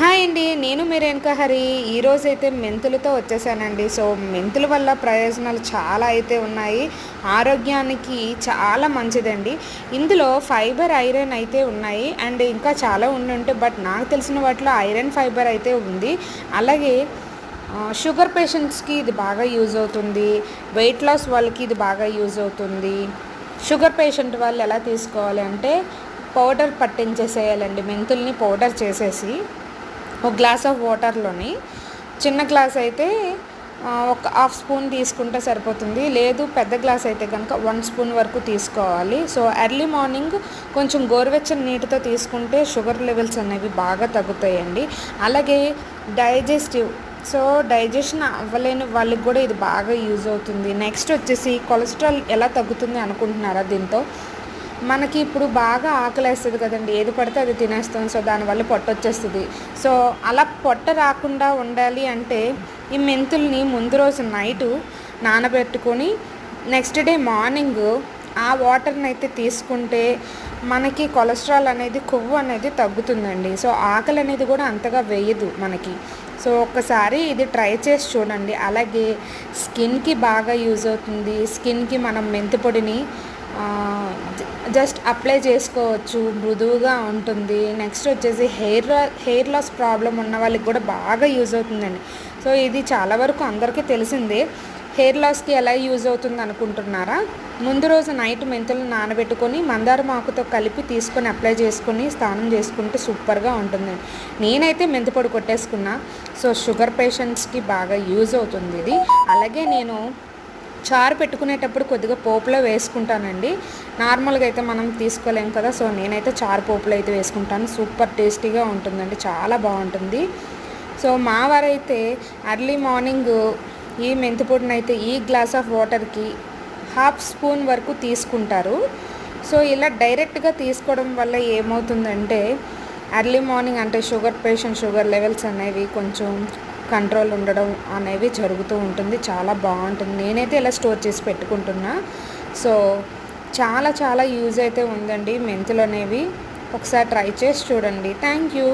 Hi అండి. నేను మీ రేణుకా హరి. ఈరోజైతే మెంతులతో వచ్చేసానండి. సో, మెంతుల వల్ల ప్రయోజనాలు చాలా అయితే ఉన్నాయి. ఆరోగ్యానికి చాలా మంచిదండి. ఇందులో ఫైబర్, ఐరన్ అయితే ఉన్నాయి. అండ్ ఇంకా చాలా ఉండుంటే బట్ నాకు తెలిసిన వాటిలో ఐరన్, ఫైబర్ అయితే ఉంది. అలాగే షుగర్ పేషెంట్స్‌కి ఇది బాగా యూజ్ అవుతుంది. వెయిట్ లాస్ వాళ్ళకి ఇది బాగా యూజ్ అవుతుంది. షుగర్ పేషెంట్ వాళ్ళు ఎలా తీసుకోవాలి అంటే పౌడర్ పట్టించేసేయాలండి. మెంతుల్ని పౌడర్ చేసేసి ఒక గ్లాస్ ఆఫ్ వాటర్లోని చిన్న గ్లాస్ అయితే ఒక హాఫ్ స్పూన్ తీసుకుంటే సరిపోతుంది. లేదు పెద్ద గ్లాస్ అయితే కనుక 1 స్పూన్ వరకు తీసుకోవాలి. సో ఎర్లీ మార్నింగ్ కొంచెం గోరువెచ్చని నీటితో తీసుకుంటే షుగర్ లెవెల్స్ అనేవి బాగా తగ్గుతాయండి. అలాగే డైజెస్టివ్, సో డైజెషన్ అవ్వలేని వాళ్ళకి కూడా ఇది బాగా యూజ్ అవుతుంది. నెక్స్ట్ వచ్చేసి కొలెస్ట్రాల్ ఎలా తగ్గుతుంది అనుకుంటున్నారా దీంతో? మనకి ఇప్పుడు బాగా ఆకలేస్తుంది కదండి, ఏది పడితే అది తినేస్తాం. సో దానివల్ల పొట్ట వచ్చేస్తుంది. సో అలా పొట్ట రాకుండా ఉండాలి అంటే ఈ మెంతుల్ని ముందు రోజు నైటు నానబెట్టుకొని నెక్స్ట్ డే మార్నింగ్ ఆ వాటర్ని అయితే తీసుకుంటే మనకి కొలెస్ట్రాల్ అనేది, కొవ్వు అనేది తగ్గుతుందండి. సో ఆకలి అనేది కూడా అంతగా వేయదు మనకి. సో ఒక్కసారి ఇది ట్రై చేసి చూడండి. అలాగే స్కిన్కి బాగా యూజ్ అవుతుంది. స్కిన్కి మనం మెంతి పొడిని జస్ట్ అప్లై చేసుకోవచ్చు, మృదువుగా ఉంటుంది. నెక్స్ట్ వచ్చేసి హెయిర్ లాస్ ప్రాబ్లం ఉన్న వాళ్ళకి కూడా బాగా యూజ్ అవుతుందండి. సో ఇది చాలా వరకు అందరికీ తెలిసిందే. హెయిర్ లాస్కి ఎలా యూజ్ అవుతుంది అనుకుంటున్నారా? ముందు రోజు నైట్ మెంతులను నానబెట్టుకొని మందారం ఆకుతో కలిపి తీసుకొని అప్లై చేసుకొని స్నానం చేసుకుంటే సూపర్గా ఉంటుందండి. నేనైతే మెంతి పొడి కొట్టేసుకున్నా. సో షుగర్ పేషెంట్స్కి బాగా యూజ్ అవుతుంది ఇది. అలాగే నేను చారు పెట్టుకునేటప్పుడు కొద్దిగా పోపులో వేసుకుంటానండి. నార్మల్గా అయితే మనం తీసుకోలేం కదా. సో నేనైతే చారు పోపులో అయితే వేసుకుంటాను. సూపర్ టేస్టీగా ఉంటుందండి, చాలా బాగుంటుంది. సో మా వారైతే ఎర్లీ మార్నింగ్ ఈ మెంతి పొడిని అయితే ఈ గ్లాస్ ఆఫ్ వాటర్కి హాఫ్ స్పూన్ వరకు తీసుకుంటారు. సో ఇలా డైరెక్ట్గా తీసుకోవడం వల్ల ఏమవుతుందంటే ఎర్లీ మార్నింగ్ అంటే షుగర్ లెవెల్స్ అనేవి కొంచెం కంట్రోల్ ఉండడం అనేవి జరుగుతూ ఉంటుంది. చాలా బాగుంటుంది. నేనైతే ఇలా స్టోర్ చేసి పెట్టుకుంటున్నా. సో చాలా యూజ్ అయితే ఉందండి మెంతులు అనేవి. ఒకసారి ట్రై చేసి చూడండి. Thank you.